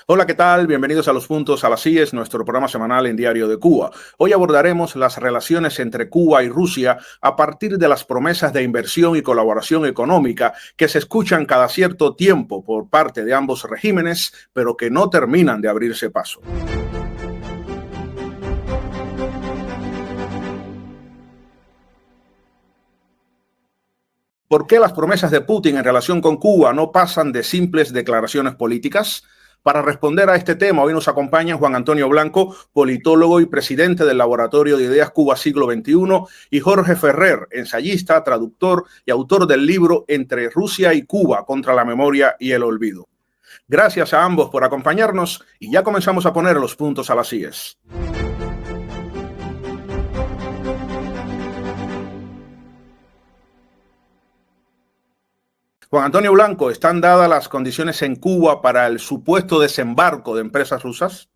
Hola, ¿qué tal? Bienvenidos a Los Puntos a las IES, nuestro programa semanal en Diario de Cuba. Hoy abordaremos las relaciones entre Cuba y Rusia a partir de las promesas de inversión y colaboración económica que se escuchan cada cierto tiempo por parte de ambos regímenes, pero que no terminan de abrirse paso. ¿Por qué las promesas de Putin en relación con Cuba no pasan de simples declaraciones políticas? Para responder a este tema, hoy nos acompaña Juan Antonio Blanco, politólogo y presidente del Laboratorio de Ideas Cuba Siglo XXI, y Jorge Ferrer, ensayista, traductor y autor del libro Entre Rusia y Cuba, contra la memoria y el olvido. Gracias a ambos por acompañarnos y ya comenzamos a poner los puntos a las IES. Juan Antonio Blanco, ¿están dadas las condiciones en Cuba para el supuesto desembarco de empresas rusas?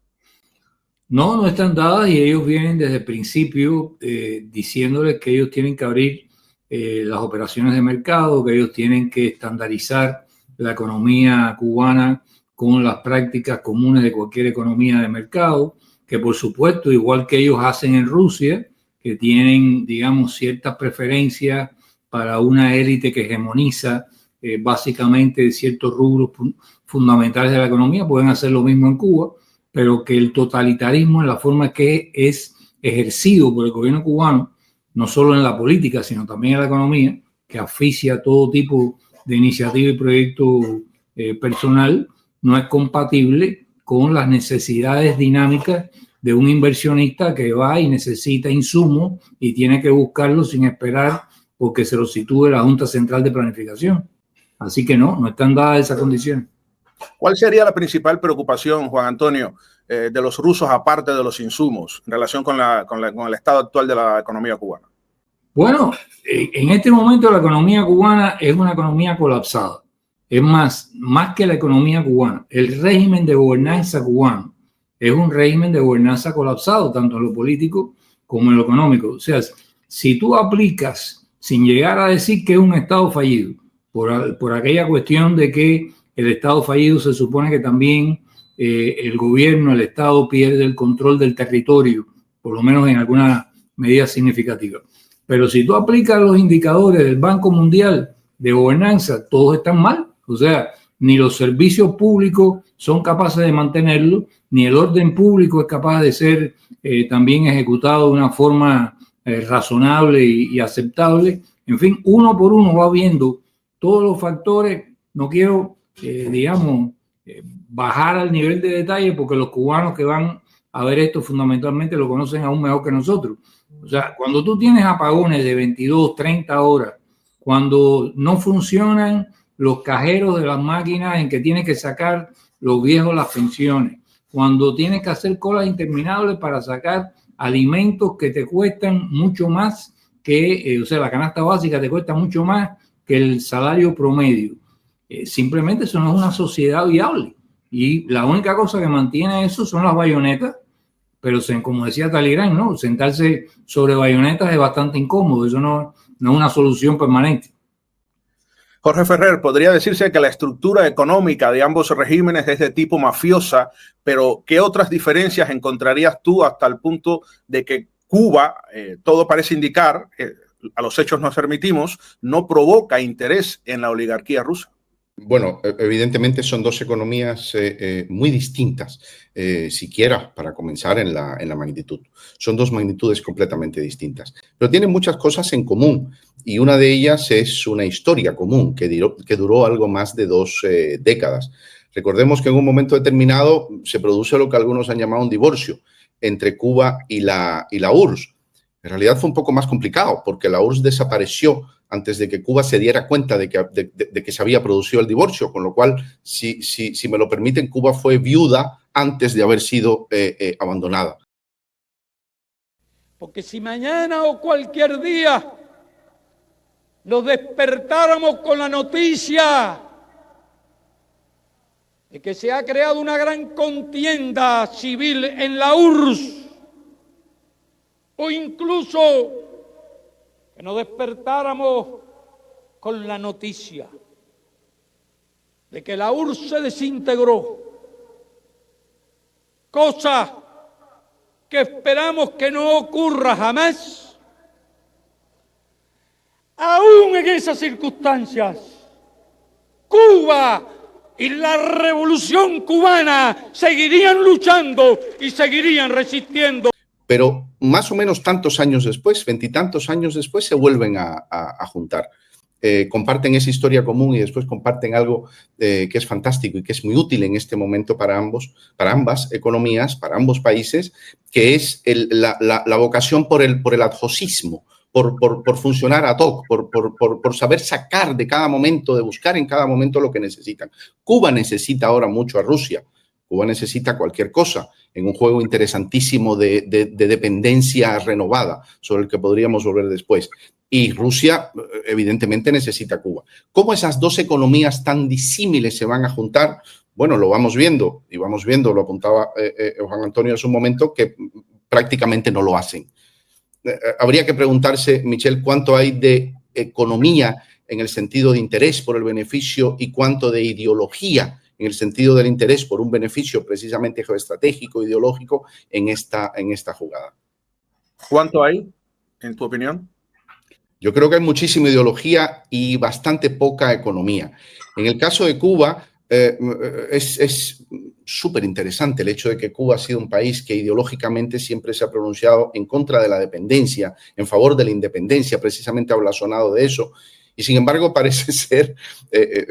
No, no están dadas y ellos vienen desde el principio diciéndoles que ellos tienen que abrir las operaciones de mercado, que ellos tienen que estandarizar la economía cubana con las prácticas comunes de cualquier economía de mercado, que por supuesto, igual que ellos hacen en Rusia, que tienen, digamos, ciertas preferencias para una élite que hegemoniza básicamente ciertos rubros fundamentales de la economía, pueden hacer lo mismo en Cuba, pero que el totalitarismo en la forma que es ejercido por el gobierno cubano, no solo en la política, sino también en la economía, que asfixia todo tipo de iniciativa y proyecto personal, no es compatible con las necesidades dinámicas de un inversionista que va y necesita insumos y tiene que buscarlos sin esperar porque se los sitúe la Junta Central de Planificación. Así que no están dadas esas condiciones. ¿Cuál sería la principal preocupación, Juan Antonio, de los rusos aparte de los insumos en relación con el estado actual de la economía cubana? Bueno, en este momento la economía cubana es una economía colapsada. Es más que la economía cubana. El régimen de gobernanza cubano es un régimen de gobernanza colapsado, tanto en lo político como en lo económico. O sea, si tú aplicas, sin llegar a decir que es un Estado fallido, por aquella cuestión de que el Estado fallido se supone que también el gobierno, el Estado pierde el control del territorio, por lo menos en alguna medida significativa. Pero si tú aplicas los indicadores del Banco Mundial de gobernanza, todos están mal. O sea, ni los servicios públicos son capaces de mantenerlo, ni el orden público es capaz de ser también ejecutado de una forma razonable y aceptable. En fin, uno por uno va viendo todos los factores. No quiero, bajar al nivel de detalle porque los cubanos que van a ver esto fundamentalmente lo conocen aún mejor que nosotros. O sea, cuando tú tienes apagones de 22, 30 horas, cuando no funcionan los cajeros de las máquinas en que tienes que sacar los viejos las pensiones, cuando tienes que hacer colas interminables para sacar alimentos que te cuestan mucho más que, o sea, la canasta básica te cuesta mucho más que el salario promedio. Simplemente eso no es una sociedad viable. Y la única cosa que mantiene eso son las bayonetas, pero como decía Talleyrand, ¿no? Sentarse sobre bayonetas es bastante incómodo, eso no es una solución permanente. Jorge Ferrer, podría decirse que la estructura económica de ambos regímenes es de tipo mafiosa, pero ¿qué otras diferencias encontrarías tú hasta el punto de que Cuba, todo parece indicar, a los hechos nos remitimos, no provoca interés en la oligarquía rusa? Bueno, evidentemente son dos economías muy distintas, siquiera para comenzar en la magnitud. Son dos magnitudes completamente distintas, pero tienen muchas cosas en común y una de ellas es una historia común que duró algo más de 2 décadas. Recordemos que en un momento determinado se produce lo que algunos han llamado un divorcio entre Cuba y la URSS. En realidad fue un poco más complicado porque la URSS desapareció antes de que Cuba se diera cuenta de que se había producido el divorcio, con lo cual, si me lo permiten, Cuba fue viuda antes de haber sido abandonada. Porque si mañana o cualquier día nos despertáramos con la noticia de que se ha creado una gran contienda civil en la URSS, o incluso que nos despertáramos con la noticia de que la URSS se desintegró cosa que esperamos que no ocurra jamás, aún en esas circunstancias, Cuba y la revolución cubana seguirían luchando y seguirían resistiendo. Pero más o menos tantos años después, veintitantos años después, se vuelven a juntar. Comparten esa historia común y después comparten algo que es fantástico y que es muy útil en este momento para ambas economías, para ambos países, que es la vocación por el adhosismo, por funcionar ad hoc, por saber sacar de cada momento, de buscar en cada momento lo que necesitan. Cuba necesita ahora mucho a Rusia. Cuba necesita cualquier cosa en un juego interesantísimo de dependencia renovada sobre el que podríamos volver después. Y Rusia, evidentemente, necesita Cuba. ¿Cómo esas dos economías tan disímiles se van a juntar? Bueno, lo vamos viendo, lo apuntaba Juan Antonio hace un momento, que prácticamente no lo hacen. Habría que preguntarse, Michel, cuánto hay de economía en el sentido de interés por el beneficio y cuánto de ideología en el sentido del interés por un beneficio precisamente geoestratégico, ideológico, en esta jugada. ¿Cuánto hay, en tu opinión? Yo creo que hay muchísima ideología y bastante poca economía. En el caso de Cuba, es súper interesante el hecho de que Cuba ha sido un país que ideológicamente siempre se ha pronunciado en contra de la dependencia, en favor de la independencia, precisamente ha blasonado de eso. Y sin embargo parece ser,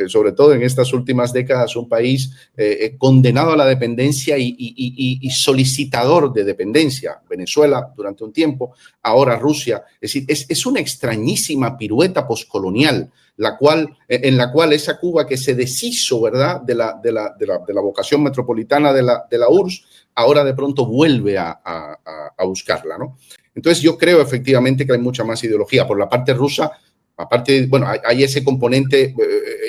sobre todo en estas últimas décadas, un país condenado a la dependencia y solicitador de dependencia. Venezuela durante un tiempo, ahora Rusia. Es decir, es una extrañísima pirueta poscolonial, en la cual esa Cuba que se deshizo, ¿verdad?, de la vocación metropolitana de la URSS, ahora de pronto vuelve a buscarla, ¿no? Entonces yo creo efectivamente que hay mucha más ideología. Por la parte rusa, aparte, bueno, hay ese componente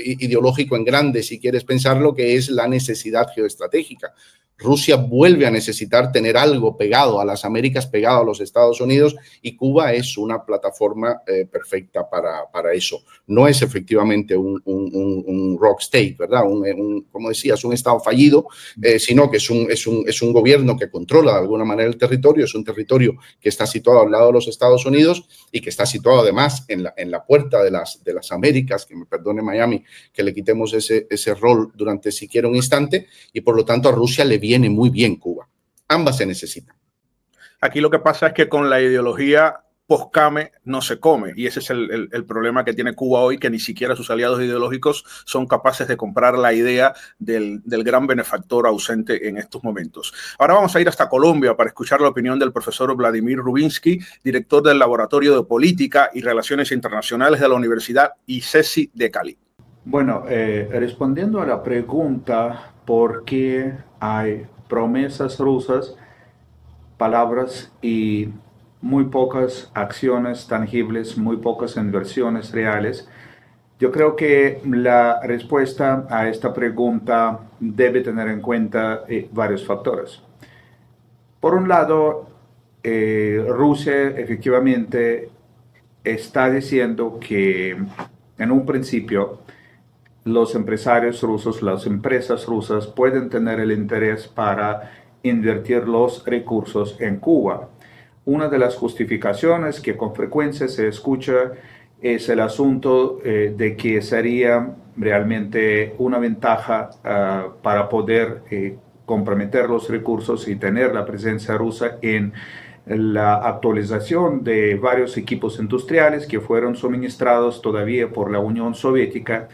ideológico en grande, si quieres pensarlo, que es la necesidad geoestratégica. Rusia vuelve a necesitar tener algo pegado a las Américas, pegado a los Estados Unidos, y Cuba es una plataforma perfecta para eso. No es efectivamente un rock state, ¿verdad? Como decías, un Estado fallido, sino que es un gobierno que controla de alguna manera el territorio, es un territorio que está situado al lado de los Estados Unidos y que está situado además en la puerta de las Américas, que me perdone Miami que le quitemos ese rol durante siquiera un instante, y por lo tanto a Rusia le viene muy bien Cuba. Ambas se necesitan. Aquí lo que pasa es que con la ideología post-Came no se come, y ese es el problema que tiene Cuba hoy, que ni siquiera sus aliados ideológicos son capaces de comprar la idea del gran benefactor ausente en estos momentos. Ahora vamos a ir hasta Colombia para escuchar la opinión del profesor Vladimir Rubinsky, director del Laboratorio de Política y Relaciones Internacionales de la Universidad ICESI de Cali. Bueno, respondiendo a la pregunta por qué hay promesas rusas, palabras y muy pocas acciones tangibles, muy pocas inversiones reales, yo creo que la respuesta a esta pregunta debe tener en cuenta varios factores. Por un lado, Rusia efectivamente está diciendo que en un principio los empresarios rusos, las empresas rusas pueden tener el interés para invertir los recursos en Cuba. Una de las justificaciones que con frecuencia se escucha es el asunto de que sería realmente una ventaja para poder comprometer los recursos y tener la presencia rusa en la actualización de varios equipos industriales que fueron suministrados todavía por la Unión Soviética.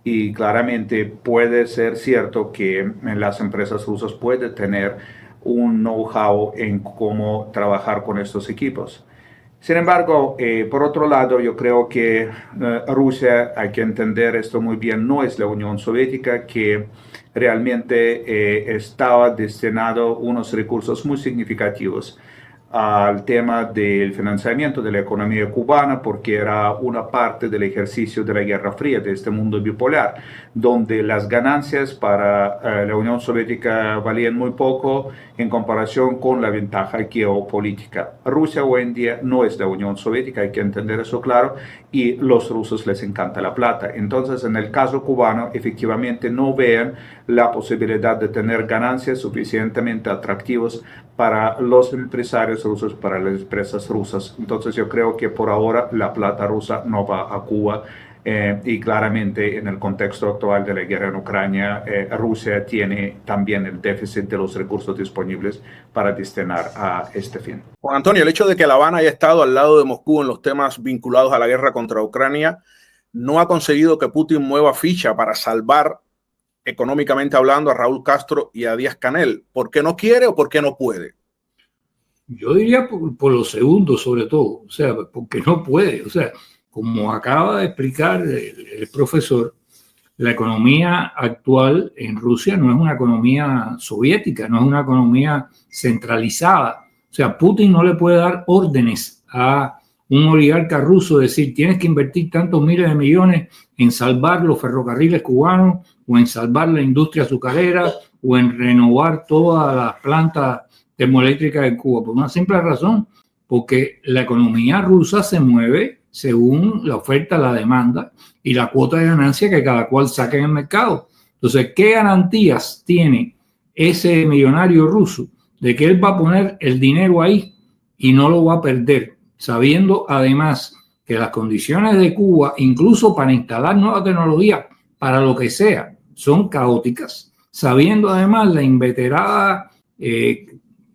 Y claramente puede ser cierto que las empresas rusas pueden tener un know-how en cómo trabajar con estos equipos. Sin embargo, por otro lado, yo creo que Rusia, hay que entender esto muy bien, no es la Unión Soviética, que realmente estaba destinado unos recursos muy significativos al tema del financiamiento de la economía cubana, porque era una parte del ejercicio de la Guerra Fría, de este mundo bipolar, donde las ganancias para la Unión Soviética valían muy poco en comparación con la ventaja geopolítica. Rusia hoy en día no es la Unión Soviética, hay que entender eso claro, y los rusos les encanta la plata. Entonces, en el caso cubano, efectivamente no vean la posibilidad de tener ganancias suficientemente atractivas para los empresarios rusos, para las empresas rusas. Entonces yo creo que por ahora la plata rusa no va a Cuba, y claramente en el contexto actual de la guerra en Ucrania, Rusia tiene también el déficit de los recursos disponibles para destinar a este fin. Juan Antonio, el hecho de que La Habana haya estado al lado de Moscú en los temas vinculados a la guerra contra Ucrania no ha conseguido que Putin mueva ficha para salvar, económicamente hablando, a Raúl Castro y a Díaz-Canel. ¿Por qué no quiere o por qué no puede? Yo diría por lo segundo, sobre todo, o sea, porque no puede. O sea, como acaba de explicar el profesor, la economía actual en Rusia no es una economía soviética, no es una economía centralizada. O sea, Putin no le puede dar órdenes a un oligarca ruso, decir, tienes que invertir tantos miles de millones en salvar los ferrocarriles cubanos, o en salvar la industria azucarera, o en renovar todas las plantas termoeléctricas de Cuba, por una simple razón, porque la economía rusa se mueve según la oferta, la demanda y la cuota de ganancia que cada cual saque en el mercado. Entonces, ¿qué garantías tiene ese millonario ruso de que él va a poner el dinero ahí y no lo va a perder, sabiendo además que las condiciones de Cuba, incluso para instalar nueva tecnología, para lo que sea, son caóticas, sabiendo además la inveterada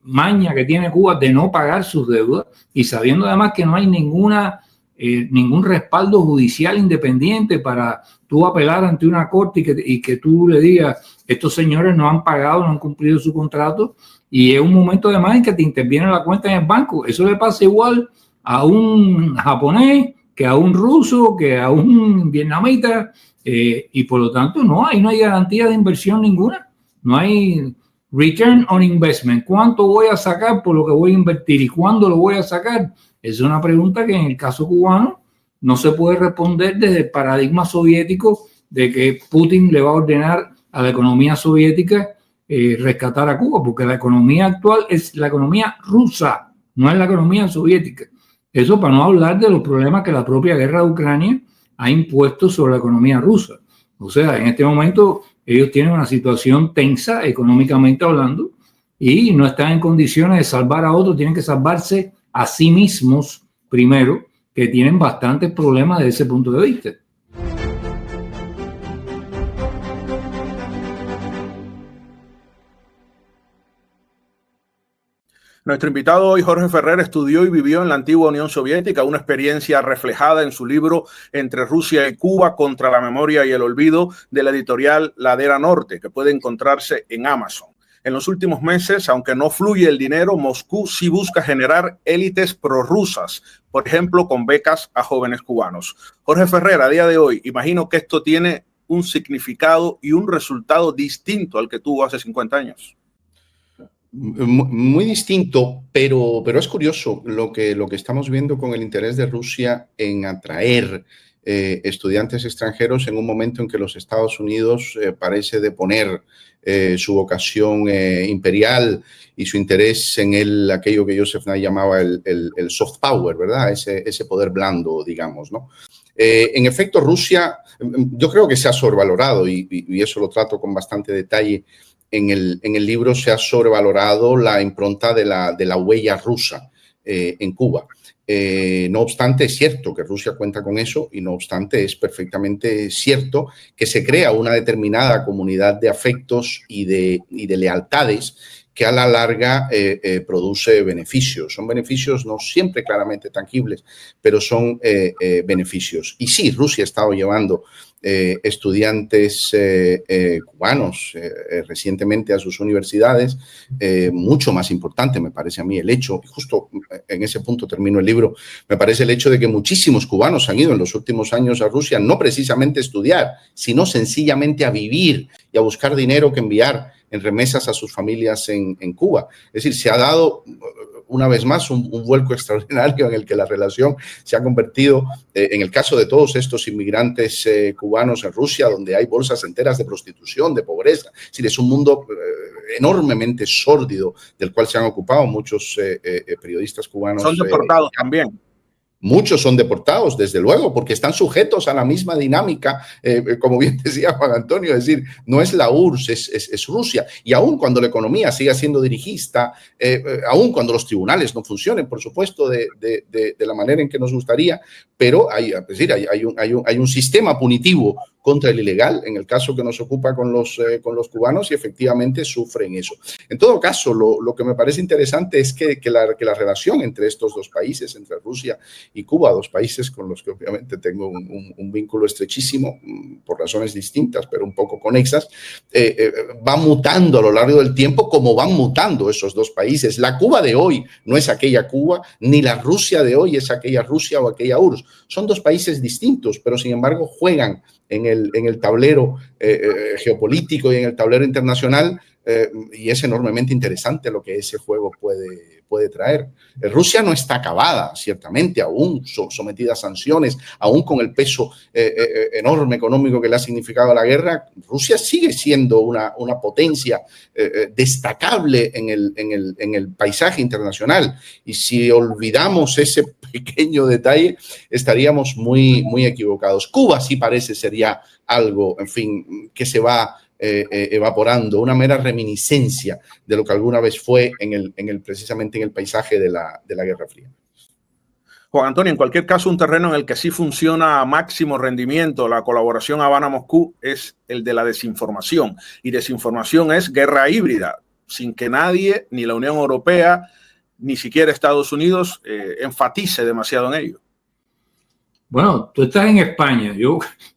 maña que tiene Cuba de no pagar sus deudas y sabiendo además que no hay ningún respaldo judicial independiente para tú apelar ante una corte y que tú le digas, estos señores no han pagado, no han cumplido su contrato, y es un momento además en que te interviene la cuenta en el banco. Eso le pasa igual a un japonés, que a un ruso, que a un vietnamita, y por lo tanto no hay garantía de inversión ninguna, no hay return on investment. ¿Cuánto voy a sacar por lo que voy a invertir y cuándo lo voy a sacar? Es una pregunta que en el caso cubano no se puede responder desde el paradigma soviético de que Putin le va a ordenar a la economía soviética rescatar a Cuba, porque la economía actual es la economía rusa, no es la economía soviética. Eso para no hablar de los problemas que la propia guerra de Ucrania ha impuesto sobre la economía rusa. O sea, en este momento ellos tienen una situación tensa económicamente hablando y no están en condiciones de salvar a otros, tienen que salvarse a sí mismos primero, que tienen bastantes problemas desde ese punto de vista. Nuestro invitado hoy, Jorge Ferrer, estudió y vivió en la antigua Unión Soviética, una experiencia reflejada en su libro Entre Rusia y Cuba, contra la memoria y el olvido, de la editorial Ladera Norte, que puede encontrarse en Amazon. En los últimos meses, aunque no fluye el dinero, Moscú sí busca generar élites prorrusas, por ejemplo, con becas a jóvenes cubanos. Jorge Ferrer, a día de hoy, imagino que esto tiene un significado y un resultado distinto al que tuvo hace 50 años. Muy distinto, pero es curioso lo que estamos viendo con el interés de Rusia en atraer estudiantes extranjeros en un momento en que los Estados Unidos parece deponer su vocación imperial y su interés en aquello que Joseph Nye llamaba el soft power, ¿verdad? Ese poder blando, digamos, ¿no? En efecto, Rusia, yo creo que se ha sobrevalorado y eso lo trato con bastante detalle. En el libro se ha sobrevalorado la impronta de la huella rusa en Cuba. No obstante, es cierto que Rusia cuenta con eso y no obstante es perfectamente cierto que se crea una determinada comunidad de afectos y de lealtades que a la larga produce beneficios. Son beneficios no siempre claramente tangibles, pero son beneficios. Y sí, Rusia ha estado llevando estudiantes cubanos recientemente a sus universidades. Mucho más importante me parece a mí el hecho, y justo en ese punto termino el libro, me parece el hecho de que muchísimos cubanos han ido en los últimos años a Rusia no precisamente a estudiar, sino sencillamente a vivir y a buscar dinero que enviar en remesas a sus familias en Cuba. Es decir, se ha dado una vez más un vuelco extraordinario en el que la relación se ha convertido, en el caso de todos estos inmigrantes cubanos en Rusia, donde hay bolsas enteras de prostitución, de pobreza. Es decir, es un mundo enormemente sórdido del cual se han ocupado muchos periodistas cubanos. Son deportados también. Muchos son deportados, desde luego, porque están sujetos a la misma dinámica, como bien decía Juan Antonio, es decir, no es la URSS, es Rusia. Y aun cuando la economía siga siendo dirigista, aun cuando los tribunales no funcionen, por supuesto, de la manera en que nos gustaría, pero hay un sistema punitivo contra el ilegal, en el caso que nos ocupa con los cubanos, y efectivamente sufren eso. En todo caso, lo que me parece interesante es que la relación entre estos dos países, entre Rusia y Cuba, dos países con los que obviamente tengo un vínculo estrechísimo, por razones distintas, pero un poco conexas, va mutando a lo largo del tiempo, como van mutando esos dos países. La Cuba de hoy no es aquella Cuba, ni la Rusia de hoy es aquella Rusia o aquella URSS. Son dos países distintos, pero sin embargo juegan en el tablero geopolítico y en el tablero internacional, y es enormemente interesante lo que ese juego puede traer. Rusia no está acabada, ciertamente, aún sometida a sanciones, aún con el peso enorme económico que le ha significado la guerra. Rusia sigue siendo una potencia destacable en el paisaje internacional, y si olvidamos ese pequeño detalle, estaríamos muy, muy equivocados. Cuba sí parece ser ya algo, en fin, que se va evaporando, una mera reminiscencia de lo que alguna vez fue precisamente en el paisaje de la Guerra Fría. Juan Antonio, en cualquier caso, un terreno en el que sí funciona a máximo rendimiento la colaboración Habana-Moscú es el de la desinformación. Y desinformación es guerra híbrida, sin que nadie, ni la Unión Europea, ni siquiera Estados Unidos, enfatice demasiado en ello. Bueno, tú estás en España.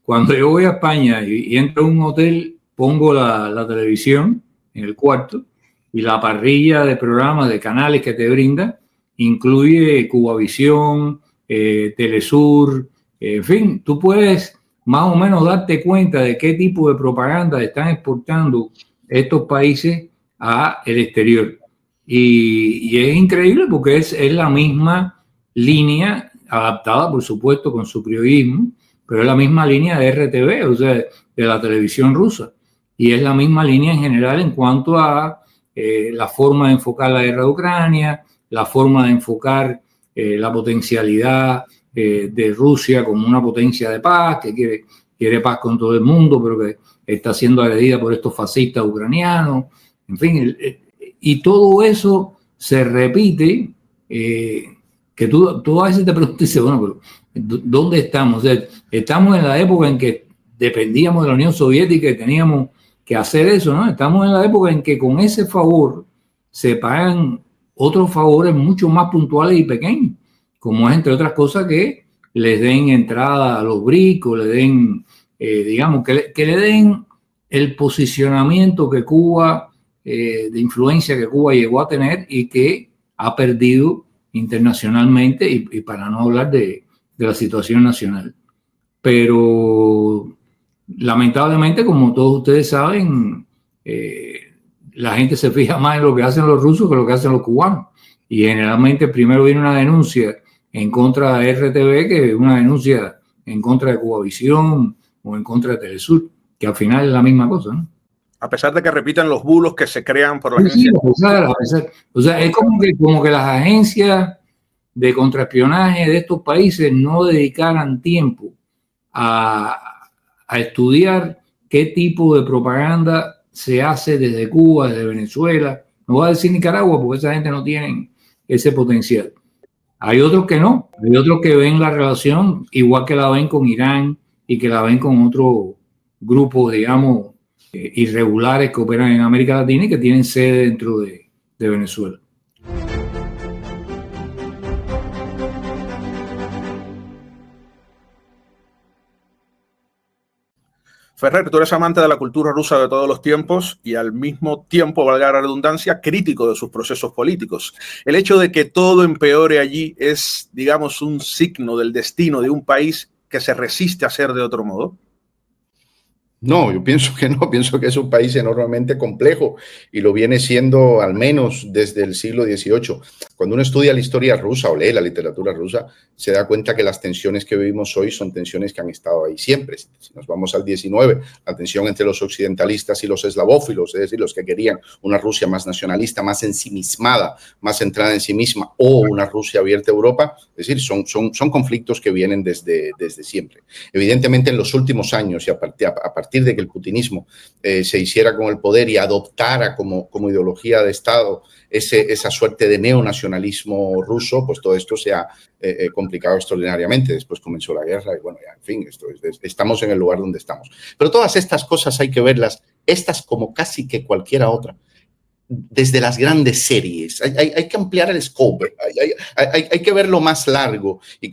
Cuando yo voy a España y entro a un hotel, pongo la televisión en el cuarto y la parrilla de programas, de canales que te brinda, incluye Cubavisión, Telesur, en fin, tú puedes más o menos darte cuenta de qué tipo de propaganda están exportando estos países al exterior. Y es increíble porque es la misma línea, adaptada por supuesto con su periodismo, pero es la misma línea de RTV, o sea, de la televisión rusa. Y es la misma línea en general en cuanto a la forma de enfocar la guerra de Ucrania, la forma de enfocar la potencialidad de Rusia como una potencia de paz, que quiere paz con todo el mundo, pero que está siendo agredida por estos fascistas ucranianos. En fin, y todo eso se repite, que tú a veces te preguntas, dices, bueno, pero ¿dónde estamos? O sea, estamos en la época en que dependíamos de la Unión Soviética y teníamos que hacer eso, ¿no? Estamos en la época en que con ese favor se pagan otros favores mucho más puntuales y pequeños, como es, entre otras cosas, que les den entrada a los BRICS, le den, digamos, que le den el posicionamiento que Cuba, de influencia que Cuba llegó a tener y que ha perdido internacionalmente, y para no hablar de la situación nacional. Pero lamentablemente, como todos ustedes saben, la gente se fija más en lo que hacen los rusos que lo que hacen los cubanos. Y generalmente primero viene una denuncia en contra de RTV que una denuncia en contra de Cubavisión o en contra de Telesur, que al final es la misma cosa, ¿no? A pesar de que repiten los bulos que se crean por la agencia. A pesar. O sea, es como que las agencias de contraespionaje de estos países no dedicaran tiempo a estudiar qué tipo de propaganda se hace desde Cuba, desde Venezuela. No voy a decir Nicaragua porque esa gente no tiene ese potencial. Hay otros que no, hay otros que ven la relación igual que la ven con Irán y que la ven con otros grupos, digamos, irregulares que operan en América Latina y que tienen sede dentro de Venezuela. Ferrer, tú eres amante de la cultura rusa de todos los tiempos y al mismo tiempo, valga la redundancia, crítico de sus procesos políticos. El hecho de que todo empeore allí es, digamos, un signo del destino de un país que se resiste a ser de otro modo. No, yo pienso que no, pienso que es un país enormemente complejo y lo viene siendo al menos desde el siglo XVIII. Cuando uno estudia la historia rusa o lee la literatura rusa, se da cuenta que las tensiones que vivimos hoy son tensiones que han estado ahí siempre. Si nos vamos al XIX, la tensión entre los occidentalistas y los eslavófilos, es decir, los que querían una Rusia más nacionalista, más ensimismada, más centrada en sí misma, o una Rusia abierta a Europa, es decir, son conflictos que vienen desde siempre. Evidentemente, en los últimos años y a partir de que el putinismo se hiciera con el poder y adoptara como ideología de Estado esa suerte de neonacionalismo ruso, pues todo esto se ha complicado extraordinariamente. Después comenzó la guerra y bueno, ya, en fin, estamos en el lugar donde estamos. Pero todas estas cosas hay que verlas, estas como casi que cualquiera otra, desde las grandes series. Hay que ampliar el scope, hay que verlo más largo. Y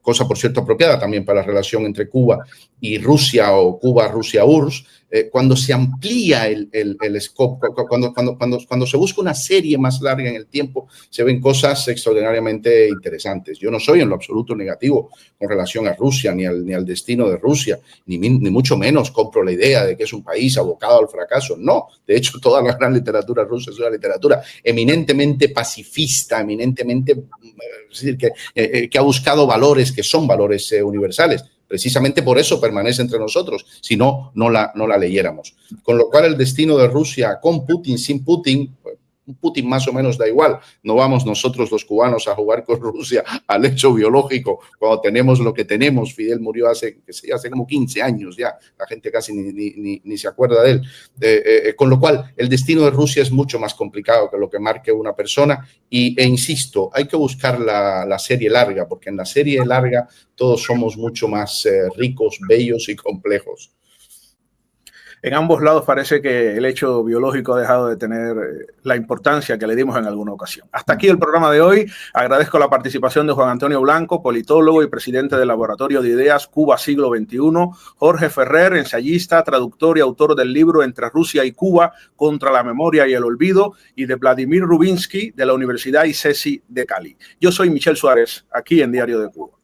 cosa, por cierto, apropiada también para la relación entre Cuba y Rusia o Cuba-Rusia-URSS, cuando se amplía el scope, cuando se busca una serie más larga en el tiempo, se ven cosas extraordinariamente interesantes. Yo no soy en lo absoluto negativo con relación a Rusia, ni al destino de Rusia, ni mucho menos compro la idea de que es un país abocado al fracaso. No, de hecho, toda la gran literatura rusa es una literatura eminentemente pacifista, eminentemente, es decir, que ha buscado valores que son valores universales. Precisamente por eso permanece entre nosotros, si no, no la leyéramos. Con lo cual el destino de Rusia con Putin, sin Putin, Putin más o menos da igual. No vamos nosotros los cubanos a jugar con Rusia al hecho biológico cuando tenemos lo que tenemos. Fidel murió hace como 15 años ya. La gente casi ni se acuerda de él. Con lo cual el destino de Rusia es mucho más complicado que lo que marque una persona. E insisto, hay que buscar la serie larga, porque en la serie larga todos somos mucho más ricos, bellos y complejos. En ambos lados parece que el hecho biológico ha dejado de tener la importancia que le dimos en alguna ocasión. Hasta aquí el programa de hoy. Agradezco la participación de Juan Antonio Blanco, politólogo y presidente del Laboratorio de Ideas Cuba Siglo XXI, Jorge Ferrer, ensayista, traductor y autor del libro Entre Rusia y Cuba, contra la memoria y el olvido, y de Vladimir Rubinsky, de la Universidad ICESI de Cali. Yo soy Michel Suárez, aquí en Diario de Cuba.